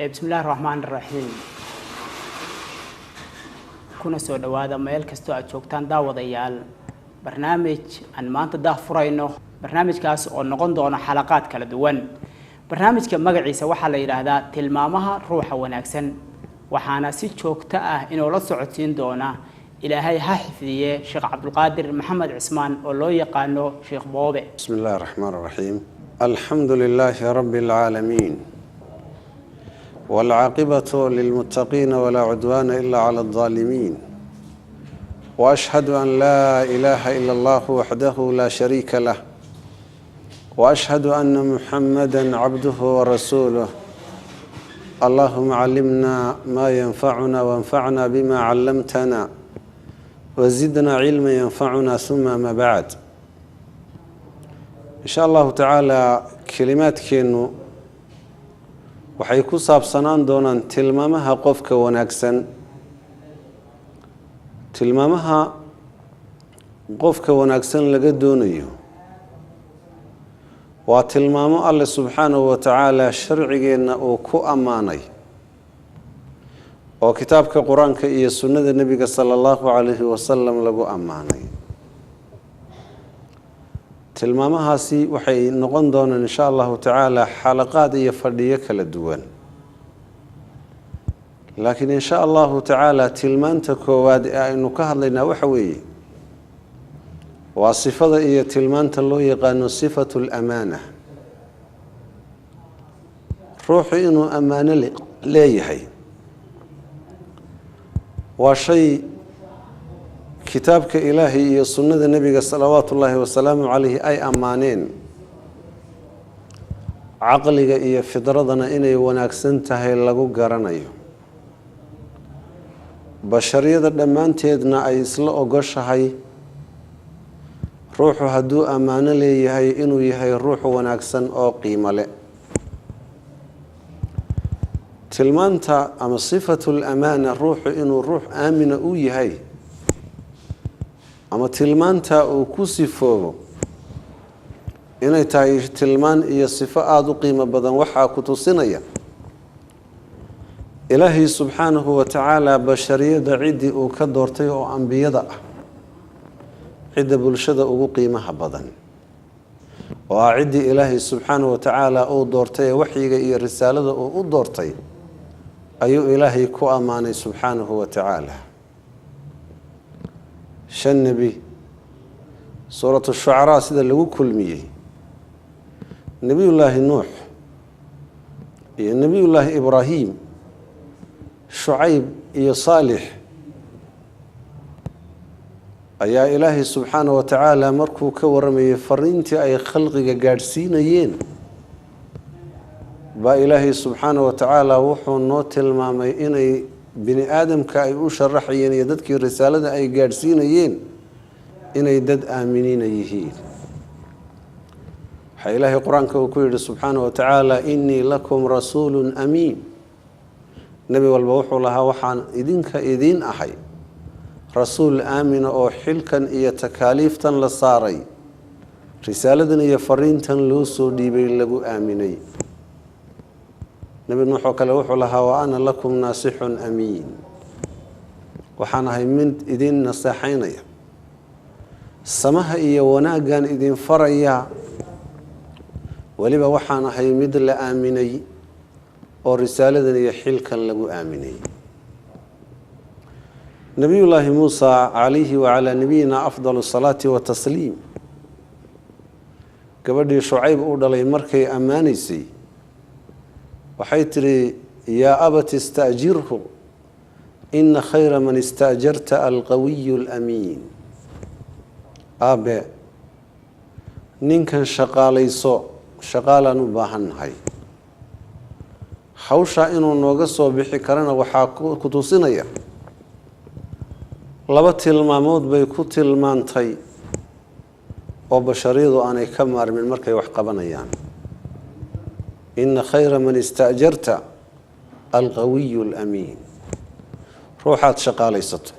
بسم الله الرحمن الرحيم kuna soo dhawaada meel kasto aad joogtaan daawadayaal barnaamij aan maanta daahfurayno barnaamijkaas oo noqon doona xalaqaad kala duwan barnaamijka magaciisa waxa la yiraahdaa tilmaamaha ruuxa wanaagsan waxaana si joogto ah inoo la socodsiin doona ilaahay ha xifdiye Sheekh Cabdulqaadir Maxamed Cismaan oo loo yaqaano Sheekh Boobe bismillahir rahmanir rahim alhamdulillahi rabbil alamin والعاقبة للمتقين ولا عدوان إلا على الظالمين وأشهد أن لا إله إلا الله وحده لا شريك له وأشهد أن محمدًا عبده ورسوله اللهم علمنا ما ينفعنا وانفعنا بما علمتنا وزدنا علما ينفعنا ثم ما بعد إن شاء الله تعالى كلمات كينو waxay ku saabsanaan doonaan tilmaamaha qofka wanaagsan tilmaamaha qofka wanaagsan laga doonayo waa tilmaamo alle subxaanahu wa tacaala sharcigeena uu ku amaanay oo kitaabka quraanka iyo sunnada nabiga sallallahu alayhi wasallam lagu amaanay tilmaamahaasi waxay noqon doonaan insha Allah taala xalaqaad iyo fadhiyo kala duwan laakiin insha Allah taala tilmaanta koowaad ee aynu ka hadlaynaa waxa weeye waa sifada iyo tilmaanta loo yaqaan sifatul amaana ruuxu inuu amaano leeyahay waa shay kitaabka ilaahay iyo sunnada nabiga salawaatullaahi wasalaamu calayhi ay ammaaneen caqliga iyo fidradana inay wanaagsan tahay lagu garanayo bashariyada dhammaanteedna ay isla ogoshahay ruuxu hadduu ammaano leeyahay inuu yahay ruux wanaagsan oo qiimo leh tilmaanta ama sifatul amaana ruuxu inuu ruux aamina u yahay ama tilmaanta uu ku sifoobo inay tahay tilmaan iyo sifo aad u qiimo badan waxa ku tusinaya ilaahi subhanahu wa ta'ala bashariyada cidi uu ka doortay oo anbiyada ah cida bulshada ugu qiimaha badan oo cidi ilaahi subhanahu wa ta'ala uu doortay waxiga iyo risaalada uu u doortay ayuu ilaahi ku amaanay subhanahu wa ta'ala shan nabi suuratu shu'ara sida lagu kulmiyay nabiyullaahi nuux iyo nabiyullaahi ibraahim shucayb iyo saalix ayaa ilaahi subxaanahu wa tacaala markuu ka waramayay fariintii ay khalqiga gaadhsiinayeen baa ilaahi subxaanahu wa tacaala wuxuu noo tilmaamay inay bini aadamka ay u sharaxayeen iyo dadkii risaalada ay gaadhsiinayeen inay dad aaminiina yihiin waxa ilaahay quraanka uu ku yidhi subxaanahu wa tacaala innii lakum rasuulun amiin nabi walba wuxuu lahaa waxaan idinka idiin ahay rasuul aamina oo xilkan iyo takaaliiftan la saaray risaaladan iyo fariintan loo soo dhiibay lagu aaminay nabi nuux kale wuxuu lahaa wa ana lakum nasihun amiin waxaan ahay mid idin nasaxaynaya samaha iyo wanaagan idin faraya waliba waxaan ahay mid la aaminay oo risaaladan iyo xilkan lagu aaminay nabiyullaahi muusa alayhi wa ala nabiyina afdalu salati wa tasliim gabadhii shucayb uu dhalay markay amaanaysay waxay tiri yaa abati istajirhu inna khayra man istajarta alqawiyyu alamiin abe ninkan shaqaalayso shaqaalan u baahannahay hawsha inuu nooga soo bixi karana waxaa ku tusinaya laba tilmaamood bay ku tilmaantay oo bashariyadu aanay ka maarmin markay wax qabanayaan إن خير من استأجرت القوي الأمين روحات شقاليسته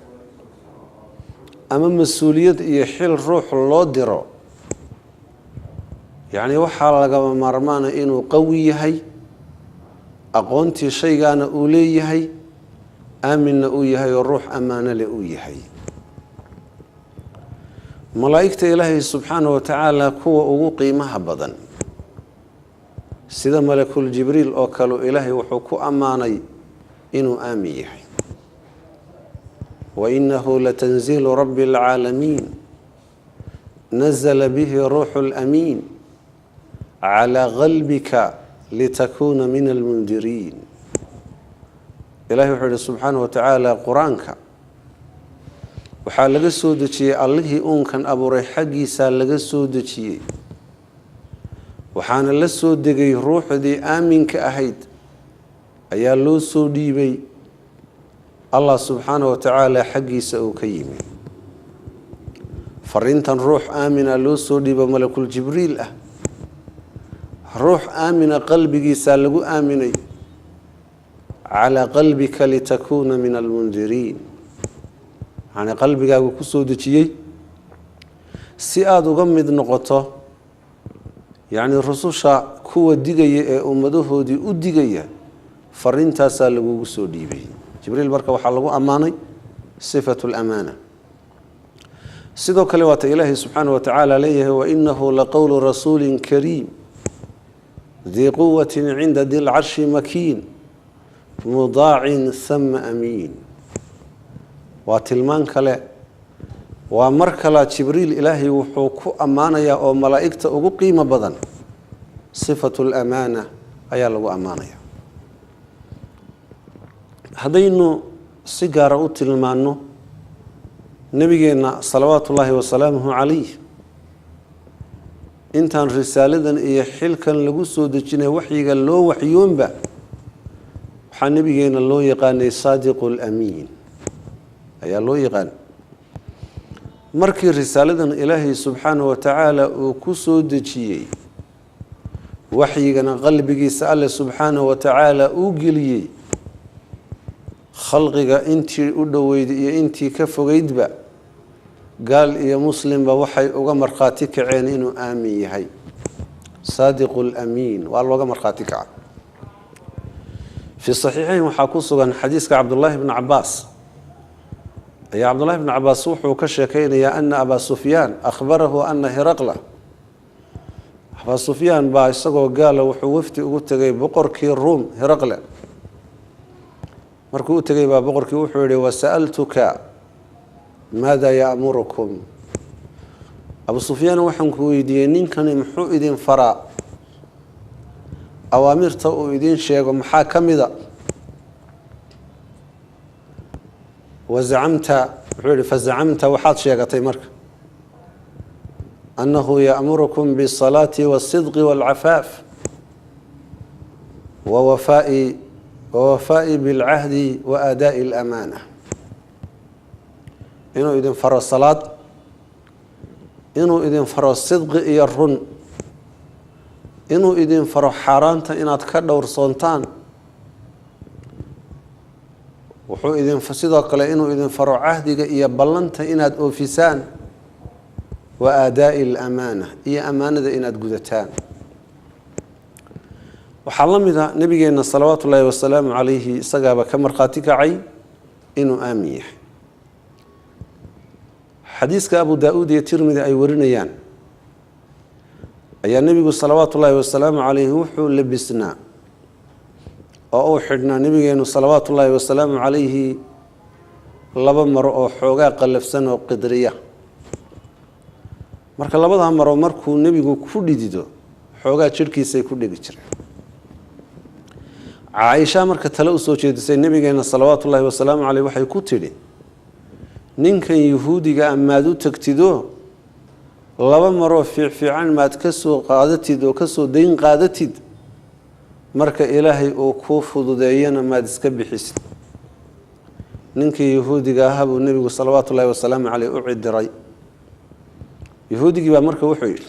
أما مسؤولية يحل روح الله درو يعني وحال لقى مرمان إنه قوي هي aqoontii shaygaana uu leeyahay aaminna uu yahay oo ruux ammaano leh uu yahay. malaa'igta ilaahay subxaanahu wa tacaala kuwa ugu qiimaha badan sida malakul jibriil oo kale ilaahay wuxuu ku ammaanay inuu aamin yahay. وإنه لتنزيل رب العالمين نزل به روح الأمين على قلبك لتكون من المنذرين. إلهي وحده سبحانه وتعالى قرآنك waxaa laga soo dejiyey allihii uunkan abuuray xaggiisa laga soo dejiyey, waxaana la soo degay ruuxdii aaminka ahayd ayaa loo soo dhiibay allah subxaanahu wa tacaala xaggiisa uu ka yimi. fariintan ruux aamina loo soo dhiibo malakul jibriil ah, ruux aamina qalbigiisa lagu aaminay calaa qalbika litakuuna min almundiriin, yani qalbigaagu ku soo dejiyey si aada uga mid noqoto yacni rususha kuwa digaya ee ummadahoodii u digaya. fariintaasaa lagugu soo dhiibay. jibriil marka waxaa lagu ammaanay sifatu lamaana. sidoo kale waata ilaahay subxaanahu wa tacaala leeyahay wainahu laqowlu rasuulin kariim dii quwatin cinda di lcarshi makiin mudaacin hama amiin. waa tilmaan kale, waa mar kala jibriil ilaahay wuxuu ku ammaanayaa oo malaa'igta ugu qiimo badan sifatu lamaana ayaa lagu ammaanaya. haddaynu si gaara u tilmaanno nebigeenna salawaatu ullaahi wasalaamuhu calayh intaan risaaladan iyo xilkan lagu soo dejinay waxyiga loo waxyoonba waxaa nebigeenna loo yaqaanay saadiqu lamiin ayaa loo yaqaan. markii risaaladan ilaahay subxaanahu wa tacaala uu ku soo dejiyey waxyigana qalbigiisa alle subxaanahu wa tacaala uu geliyey, khalqiga intii u dhoweyday iyo intii ka fogeydba gaal iyo muslimba waxay uga markhaati kaceen inuu aamin yahay. saadiqu lamiin waa looga markhaati kaca. fi saxiixayn waxaa ku sugan xadiiska cabdullaahi bni cabaas ayaa cabdullahi bni cabaas wuxuu ka sheekeynayaa ana abaa sufyaan akhbarahu ana hiraqla, abaa sufyaan baa isagoo gaala wuxuu wafdi ugu tegay boqorkii ruum hiraqle. markuu u tegay baa boqorkii wuxuu yihi wasa'altuka maada ya'murukum. abu sufyaan waxaan ku weydiiyey ninkani muxuu idin faraa, awaamirta uu idin sheego maxaa ka mida. wazacamta wuxuu yihi fazacamta waxaad sheegatay marka annahu ya'murukum bisalaati wasidqi waalcafaaf wawafaa'i bilcahdi wa aadaa'i alamaana. inuu idin faro salaad, inuu idin faro sidqi iyo run, inuu idin faro xaaraanta inaad ka dhowrsoontaan, wuxuu idin sidoo kale inuu idin faro cahdiga iyo ballanta inaad oofisaan, wa aadaa'i alamaana iyo ammaanada inaad gudataan. waxaa la mid a nebigeenna salawaatu ullaahi wasalaamu calayhi isagaaba ka markhaati kacay inuu aamin yahay. xadiiska abu daa-uud iyo tirmidi ay warinayaan ayaa nebigu salawaatu ullaahi wasalaamu calayhi wuxuu labisnaa oo uu xidhnaa nebigeennu salawaatu ullaahi wasalaamu calayhi laba maro oo xoogaa qallafsan oo qidriya. marka labadaa maro markuu nebigu ku dhidido xoogaa jidhkiisay ku dhegi jireen. caaisha marka tale u soo jeedisay nebigeenna salawaatu ullaahi wasalaamu caleyh waxay ku tidhi ninkan yuhuudiga maad u tagtido laba maroo fiicfiican maad ka soo qaadatid oo ka soo dayn qaadatid, marka ilaahay uu kuu fududeeyana maad iska bixisid. ninkii yuhuudiga ahaa buu nebigu salawaatu ullaahi wasalaamu caleyh u cidiray. yuhuudigii baa marka wuxuu yidhi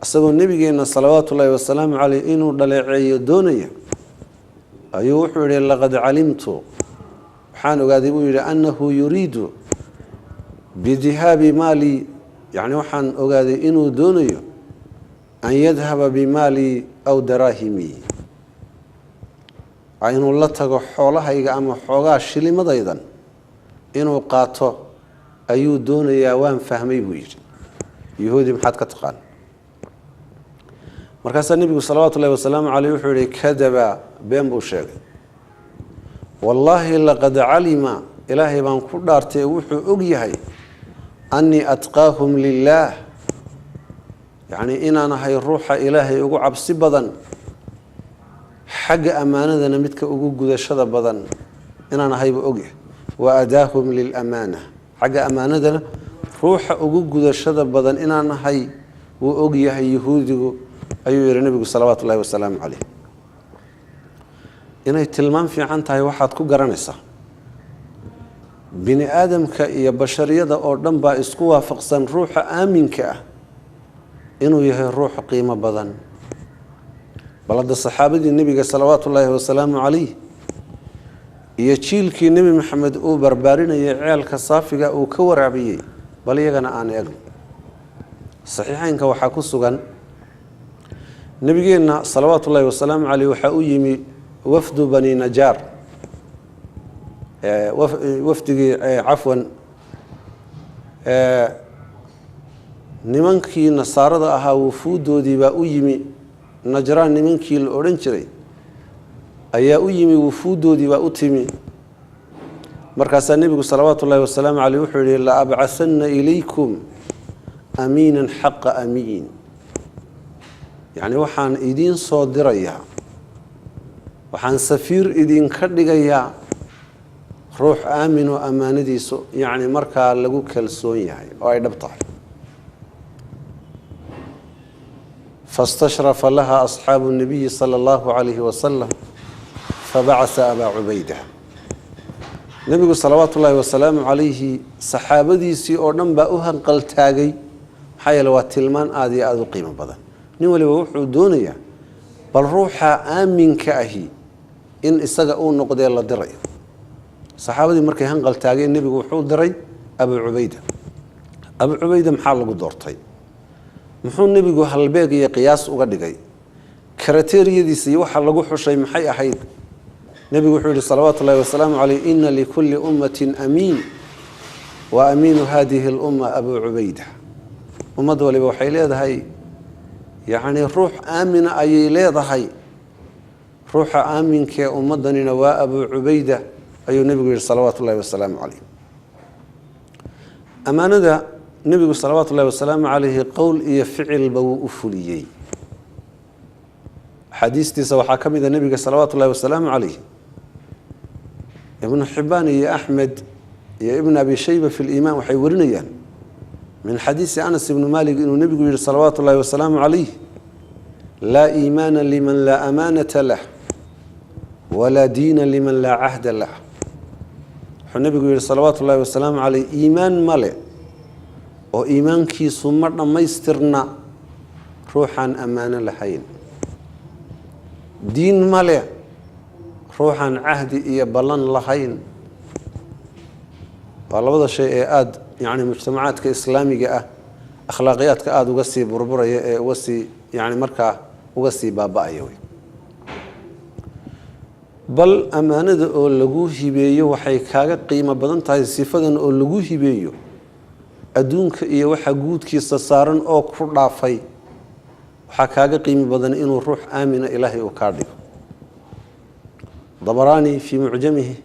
isagoo nebigeenna salawaatu ullaahi wasalaamu caleyh inuu dhaleeceeyo doonaya ayuu wuxuu yihi laqad calimtu, waxaan ogaaday buu yidhi annahu yuriidu bidihaabi maali, yacni waxaan ogaaday inuu doonayo an yadhaba bimaali aw daraahimi, inuu la tago xoolahayga ama xoogaa shilimadaydan inuu qaato ayuu doonayaa, waan fahmay buu yidhi. yahuudi maxaad ka taqaan? markaasaa nebigu salawaatu ullahi wasalaamu caleyh wuxuu yihi kadaba, been buu sheegay. wallaahi laqad calima, ilaahay baan ku dhaartay wuxuu og yahay annii atqaahum lilaah, yacnii inaan ahay ruuxa ilaahay ugu cabsi badan, xagga ammaanadana midka ugu gudashada badan inaan ahaybu ogyahay. wa adaahum lilamaana, xagga ammaanadana ruuxa ugu gudashada badan inaan ahay wuu og yahay yahuudigu, ayuu yihi nebigu salawaatu ullahi wasalaamu caleyh. inay tilmaam fiican tahay waxaad ku garanaysaa bini aadamka iyo bashariyada oo dhan baa isku waafaqsan ruuxa aaminka ah inuu yahay ruux qiimo badan. bal hadda saxaabadii nebiga salawaatu ullaahi wasalaamu caleyh iyo jiilkii nebi maxamed uu barbaarinayay ceelka saafiga uu ka waraabiyey, bal iyagana aan eegno. saxiixeynka waxaa ku sugan nebigeenna salawaatu ullaahi wasalaamu caleyh waxaa u yimi wafdu bani najaar, wafdigii cafwan nimankii nasaarada ahaa wufuudoodii baa u yimi. najraan nimankii la odhan jiray ayaa u yimi, wufuudoodii baa u timi. markaasaa nebigu salawaatu ullaahi wasalaamu caleyh wuxuu yihi la abcahanna ilaykum amiinan xaqa amiin, yacni waxaan idiin soo dirayaa, waxaan safiir idinka dhigayaa ruux aamin oo ammaanadiisu yacni markaa lagu kalsoon yahay oo ay dhab tahay. fastashrafa laha asxaabu nabiyi sala allahu calayhi wasalam fabacasa abaa cubayda. nebigu salawaatu ullaahi wasalaamu calayhi saxaabadiisii oo dhan baa u hanqaltaagay, maxaa yeele waa tilmaan aada iyo aada u qiimo badan. nin waliba wuxuu doonayaa bal ruuxa aaminka ahi in isaga uu noqdee la dirayo. saxaabadii markay hanqal taageen nebigu wuxuu diray abu cubayda. abu cubayda maxaa lagu doortay? muxuu nebigu halbeeg iyo qiyaas uga dhigay? karateeriyadiisa iyo waxa lagu xushay maxay ahayd? nebigu wuxuu yihi salawaatu ullahi wasalaamu caleyh ina likulli ummatin amiin wa amiinu hadihi lumma abu cubayda. ummad waliba waxay leedahay yacni ruux aamina ayay leedahay, ruuxa aaminkaee ummaddanina waa abu cubayda, ayuu nebigu yihi salawaatu ullahi wasalaamu caleyh. ammaanada nebigu salawaatu ullahi wasalaamu caleyhi qowl iyo ficilba wuu u fuliyey. axaadiistiisa waxaa ka mid a nebiga salawaatu ullahi wasalaamu caleyh, ibnu xibaan iyo axmed iyo ibn abi shayba fi liimaan waxay warinayaan min xadiisi anas ibnu malik inuu nebigu yihi salawaatu ullahi wasalaamu caleyh laa iimaana liman laa amaanata lah walaa diina liman laa cahda lah. wuxuu nebigu yihi salawaatu ullahi wasalaamu caleyh iimaan male oo iimaankiisu ma dhammaystirna ruuxaan ammaano lahayn, diin male ruuxaan cahdi iyo ballan lahayn. waa labada shay ee aada yacni mujtamacaadka islaamiga ah akhlaaqiyaadka aada uga sii burburaya ee uga sii yacni markaa uga sii baaba-aya wey. bal ammaanada oo lagu hibeeyo waxay kaaga qiimo badan tahay sifadan oo lagu hibeeyo adduunka iyo waxa guudkiisa saaran oo ku dhaafay. waxaa kaaga qiimo badan inuu ruux aamina ilaahay uu kaa dhigo. dabaraani fii mucjamihi,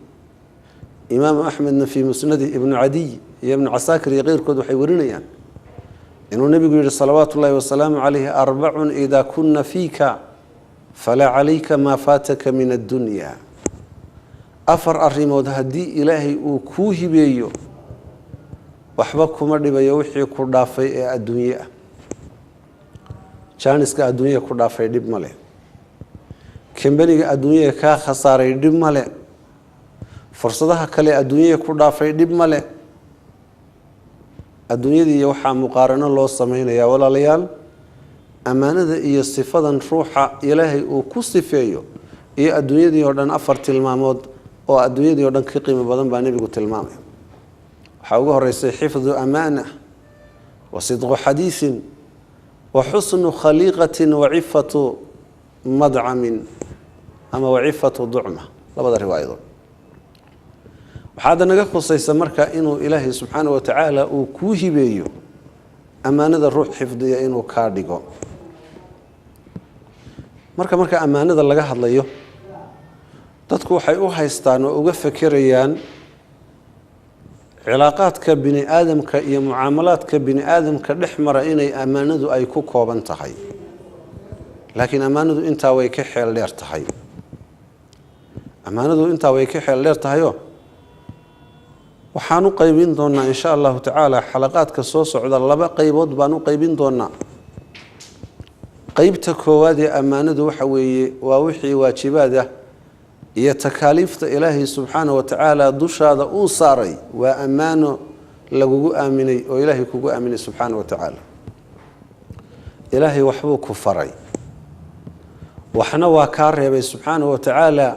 imaamu axmedna fii musnadi, ibnu cadiy iyo ibnu casaakir iyo keyrkood waxay warinayaan inuu nebigu yihi salawaatu ullaahi wasalaamu caleyhi arbacun idaa kunna fiika falaa calayka maa faataka min addunya. afar arrimood haddii ilaahay uu kuu hibeeyo waxba kuma dhibayo wixii ku dhaafay ee adduunye ah. jaaniska adduunyada ku dhaafay dhib ma leh, kambaniga adduunyada kaa khasaaray dhib ma leh, fursadaha kale adduunyada ku dhaafay dhib ma leh. adduunyadii waxaa muqaarano loo samaynayaa walaalayaal ammaanada iyo sifadan ruuxa ilaahay uu ku sifeeyo iyo adduunyadii oo dhan. afar tilmaamood oo adduunyadii oo dhan ka qiimo badan baa nebigu tilmaamaya. waxaa ugu horeysay xifdu amaana wa sidqu xadiisin wa xusnu khaliiqatin wa cifatu madcamin. ama wacifatu ducma labada riwaayadood waxaad naga khusaysa marka inuu ilaahay subxaanahu wa tacaala uu kuu hibeeyo ammaanada ruux xifdiya inuu kaa dhigo marka ammaanada laga hadlayo dadku waxay u haystaan oo uga fekerayaan cilaaqaadka bini aadamka iyo mucaamalaadka bini aadamka dhex mara inay ammaanadu ay ku kooban tahay laakiin ammaanadu intaa way ka xeel dheer tahay waxaan u qaybin doonaa insha allahu tacaala xalaqaadka soo socda 2 qaybood baan u qaybin doonaa qaybta koowaad ee ammaanadu waxa weeye waa wixii waajibaada iyo takaaliifta ilaahay subxaanahu wa tacaala dushaada uu saaray waa ammaano lagugu aaminay oo ilaahay kugu aaminay subxaanahu wa tacaala ilaahay waxbuu ku faray waxna waa kaa reebay subxaanahu wa tacaala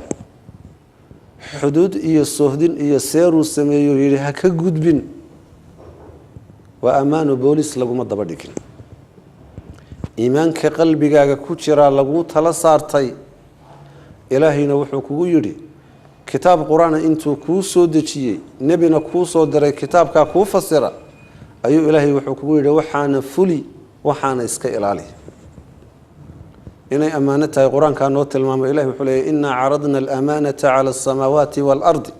xuduud iyo sohdin iyo seeruu sameeyo yidhi ha ka gudbin waa ammaano boolis laguma daba dhigin iimaanka qalbigaaga ku jira lagu tala saartay ilaahayna wuxuu kugu yidhi kitaab qur-aan intuu kuu soo dejiyey nebina kuu soo diray kitaabkaa kuu fasira ayuu ilaahay wuxuu kugu yidhi waxaana fuli waxaana iska ilaali inay ammaano tahay qur-aankaa noo tilmaamo ilahi wuxuu leeyahy innaa caradna alamaanata cala alsamaawaati waalardi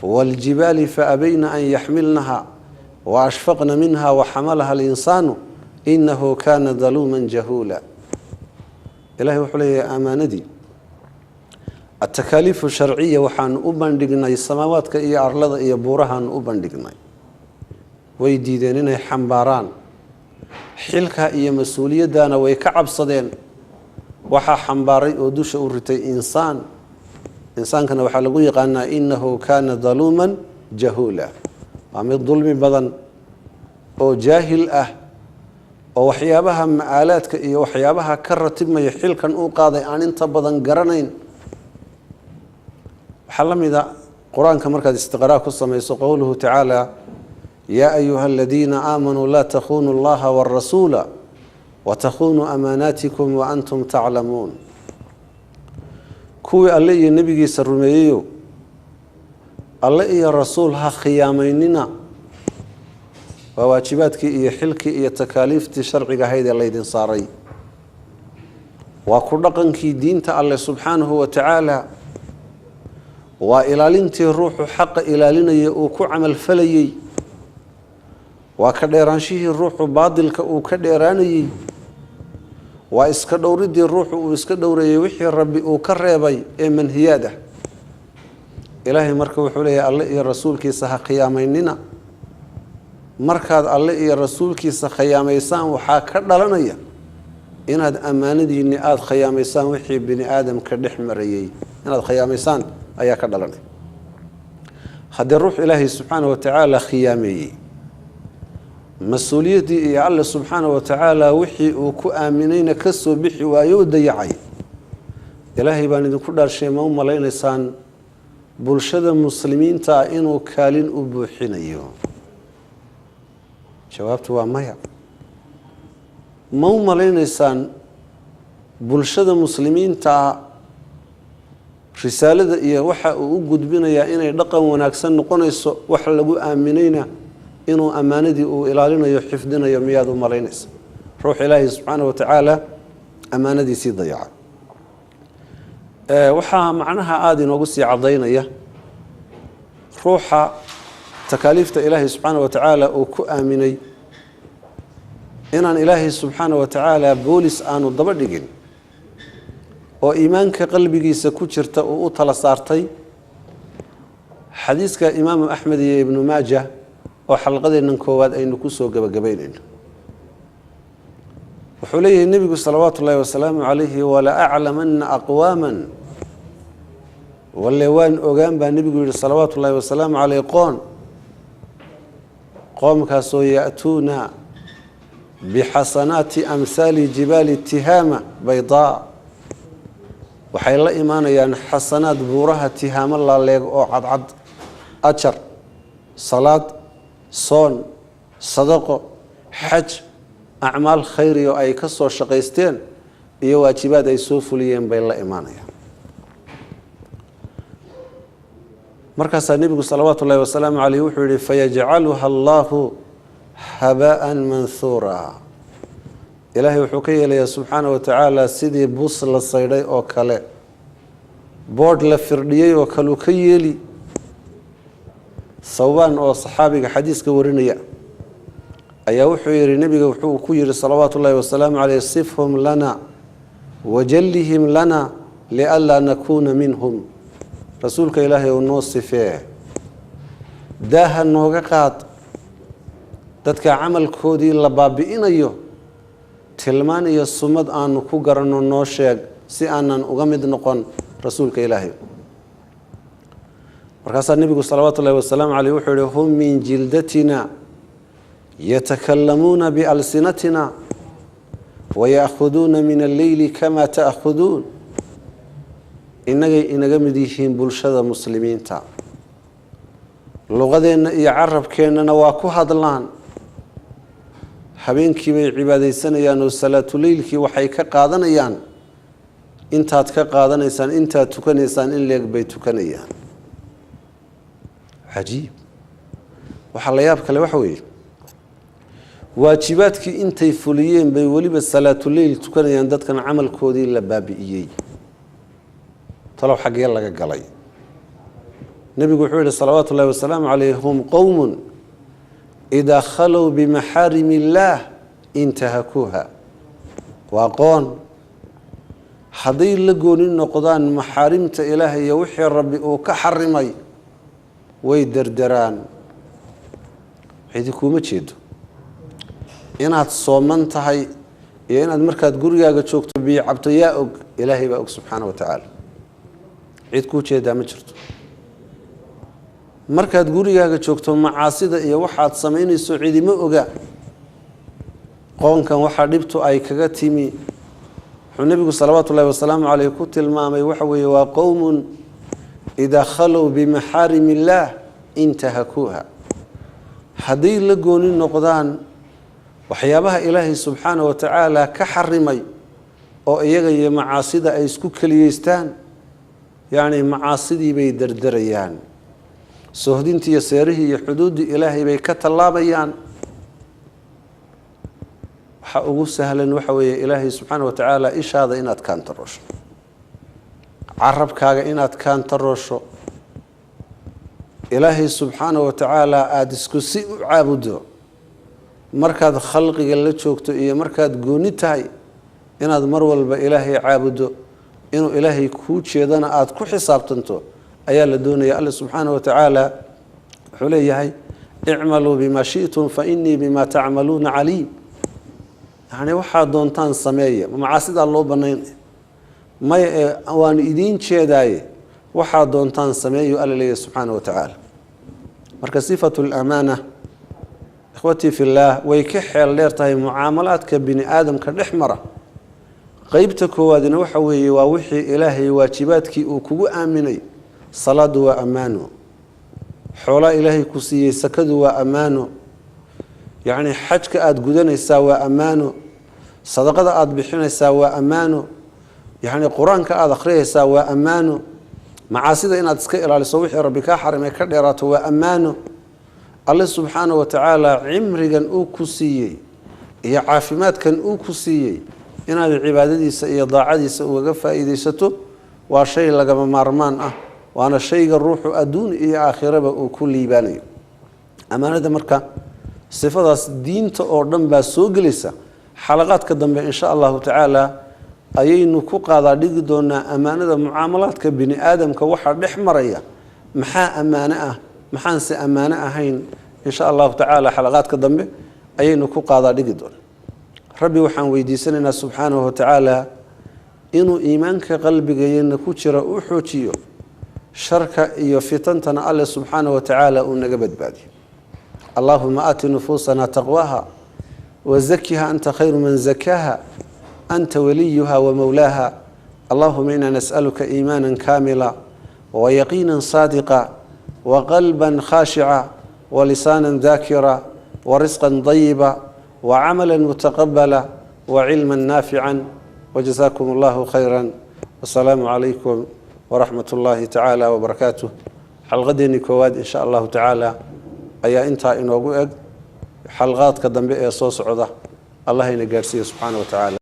waaljibaali faabayna an yaxmilnaha waashfaqna minha waxamalaha alinsaanu inahu kaana daluuman jahuula ilahi wuxuu leeyahay ammaanadii atakaaliifu sharciya waxaanu u bandhignay samaawaadka iyo arlada iyo buurahaanu u bandhignay way diideen inay xambaaraan xilka iyo mas-uuliyaddaana way ka cabsadeen waxaa xambaaray oo dusha u ritay insaankana waxaa lagu yaqaanaa inahu kaana daluuman jahuula waa mid dulmi badan oo jaahil ah oo waxyaabaha ma'aalaadka iyo waxyaabaha ka ratibmaya xilkan uu qaaday aan inta badan garanayn waxaa la mida qur-aanka markaad istiqraa ku samayso qowluhu tacaala yaa ayuha aladiina aamanuu laa takhunuu allaha waarasuula watakhunuu amaanaatikum waantum taclamuun kuwii alle iyo nebigiisa rumeeyeyo alle iyo rasuul ha khiyaamaynina waa waajibaadkii iyo xilkii iyo takaaliiftii sharciga ahayd ee laydin saaray waa ku dhaqankii diinta alle subxaanahu wa tacaala waa ilaalintii ruuxu xaqa ilaalinaya uu ku camalfalayey waa ka dheeraanshihii ruuxu baadilka uu ka dheeraanayey waa iska dhowridii ruuxu uu iska dhowrayay wixii rabbi uu ka reebay ee manhiyaad ah ilaahay marka wuxuu leeyahay alle iyo rasuulkiisa ha khiyaamaynina markaad alle iyo rasuulkiisa khiyaamaysaan waxaa ka dhalanaya inaad ammaanadiinni aada khiyaamaysaan wixii bini aadamka dhex marayey inaad khiyaamaysaan ayaa ka dhalanaya haddii ruux ilaahay subxaanahu wa tacaala khiyaameeyey mas-uuliyaddii iyo alle subxaanahu wa tacaala wixii uu ku aaminayna ka soo bixi waayo u dayacay ilaahay baan idinku dhaarshay ma u malaynaysaan bulshada muslimiinta ah inuu kaalin u buuxinayo jawaabtu waa maya ma u malaynaysaan bulshada muslimiinta risaalada iyo waxa uu u gudbinayaa inay dhaqan wanaagsan noqonayso wax lagu aaminayna inuu ammaanadii uu ilaalinayo xifdinayo miyaad u malaynaysa ruux ilaahay subxaanahu wa tacaala ammaanadiisii dayaca waxaa macnaha aada inoogu sii cadaynaya ruuxa takaaliifta ilaahay subxaanahu wa tacaala uu ku aaminay inaan ilaahay subxaanahu wa tacaala boolis aanu daba dhigin oo iimaanka qalbigiisa ku jirta uu u tala saartay xadiiska imaamu axmed iyo ibnu maaja oo xalqadeennan koowaad aynu ku soo gabagabaynayno wuxuu leeyahay nebigu salawaatu ullaahi wasalaamu calayhi wala aclamanna aqwaaman walle waan ogaan baa nebigu yidhi salawaatu ullaahi wasalaamu caleyh qoomkaasoo ya'tuuna bixasanaati amhaali jibaali tihaama baydaa waxay la imaanayaan xasanaad buuraha tihaamo laaleeg oo cadcad ajar salaad soon sadaqo xaj acmaal khayri oo ay ka soo shaqaysteen iyo waajibaad ay soo fuliyeen bay la imaanayaan markaasaa nebigu salawaatu ullahi wasalaamu caleyh wuxuu yihi fayajcaluha allahu haba'an manhuura. ilaahay wuxuu ka yeelayaa subxaana wa tacaala sidii bus la saydhay oo kale, boodh la firdhiyey oo kaleu ka yeeli. Sawbaan oo saxaabiga xadiiska warinaya ayaa wuxuu yihi nebiga wuxuu ku yihi salawaatu ullahi wasalaamu caleyh sifhum lana wajallihim lana lianlaa nakuuna minhum. rasuulka ilaahay uu noo sifee, daaha nooga qaad dadka camalkoodii la baabi'inayo, tilmaan iyo sumad aanu ku garanno noo sheeg si aanan uga mid noqon rasuulka ilaahay. markaasaa nebigu salawaatu ullahi wasalaamu caleyh wuxuu yihi hum min jildatina yatakalamuuna bialsinatina waya'khuduuna min alleyli kama ta'khuduun. innagay inaga mid yihiin bulshada muslimiinta, luqadeenna iyo carabkeennana waa ku hadlaan, habeenkii bay cibaadaysanayaan oo salaatuleylkii waxay ka qaadanayaan intaad ka qaadanaysaan, intaad tukanaysaan in leeg bay tukanayaan. cajiib. waxaa la yaab kale waxa weeye waajibaadkii intay fuliyeen bay weliba salaatuleyl tukanayaan dadkan camalkoodii la baabi'iyey. talow xaggee laga galay? nebigu wuxuu yihi salawaatu ullahi wasalaamu caleyh hum qowmun idaa khalow bimaxaarimi illaah intahakuuha. waa qoon hadday la gooni noqdaan maxaarimta ilaahay iyo wixii rabbi uu ka xarimay way derderaan. cidi kuuma jeedo inaad sooman tahay iyo inaad markaad gurigaaga joogto biyo cabto yaa og, ilaahay baa og subxaana wa tacaala. cid kuu jeedaa ma jirto. markaad gurigaaga joogto macaasida iyo waxaad samaynayso cidima oga. qoonkan waxaa dhibtu ay kaga timi wuxuu nebigu salawaatu ullahi wasalaamu caleyh ku tilmaamay waxa weeye waa qowmun idaa khalow bimaxaarimi illaah intahakuuha. hadday la gooni noqdaan waxyaabaha ilaahay subxaana wa tacaala ka xarimay oo iyaga iyo macaasida ay isku keliyeystaan, yacni macaasidii bay derderayaan, sohdintii iyo seerihii iyo xuduuddii ilaahay bay ka tallaabayaan. waxaa ugu sahlan waxa weeye ilaahay subxaana wa tacaala ishaada inaad kaantaroosho, carabkaaga inaad kaantaroosho, ilaahay subxaana wa tacaala aada isku si u caabudo. markaad khalqiga la joogto iyo markaad gooni tahay inaad mar walba ilaahay caabudo, inuu ilaahay kuu jeedana aada ku xisaabtanto ayaa la doonaya. alla subxaana wa tacaala wuxuu leeyahay icmaluu bima shi'tum fa inii bima tacmaluuna caliim. yacni waxaad doontaan sameeya. macaasidaa loo banaynaya maya ee waan idiin jeedaaye waxaad doontaan sameeyo alla leeyahay subxaana wa tacaala. marka sifatu lamaana ikhwatii fillaah way ka xeel dheer tahay mucaamalaadka bini aadamka dhex mara. qeybta koowaadina waxa weeye waa wixii ilaahay waajibaadkii uu kugu aaminay. salaadu waa ammaano, xoolaa ilaahay ku siiyey sakadu waa ammaano, yacni xajka aada gudanaysaa waa ammaano, sadaqada aada bixinaysaa waa ammaano, yacni qur-aanka aada akhriyaysaa waa ammaano, macaasida inaad iska ilaaliso wixii rabbi kaa xarimay ka dheeraato waa ammaano. alle subxaana wa tacaala cimrigan uu ku siiyey iyo caafimaadkan uu ku siiyey inaad cibaadadiisa iyo daacadiisa ugaga faa'iidaysato waa shay lagama maarmaan ah, waana shayga ruuxu adduun iyo aakhiraba uu ku liibaanayo. ammaanada marka sifadaas diinta oo dhan baa soo gelaysa. xalaqaadka dambe insha allahu tacaala ayaynu ku qaadaa dhigi doonaa ammaanada mucaamalaadka bini aadamka waxaa dhex maraya, maxaa ammaano ah maxaanse ammaano ahayn. insha allahu tacaala xalaqaadka dambe ayaynu ku qaadaa dhigi doonaa. rabbi waxaan weydiisanaynaa subxaanahu wa tacaala inuu iimaanka qalbigeena ku jira u xoojiyo, sharka iyo fitantana alle subxaanahu wa tacaala uu naga badbaadiyo. allaahuma aati nufuusana taqwaha wazakiha anta khayru man zakaaha anta waliyuha wamowlaaha. allahuma inaa nas'aluka iimaana kaamila wayaqiina saadiqa waqalba khaashica walisaana daakira warisqa dayiba wacamala mutaqabala wacilma naafica. وجزاكم الله خيرا والسلام عليكم ورحمة الله تعالى وبركاته xalqadeennii koowaad insha allahu tacaala ayaa intaa inoogu eg xalqaadka dambe ee soo socda allah ina gaarsiiyo subxaana wa tacaala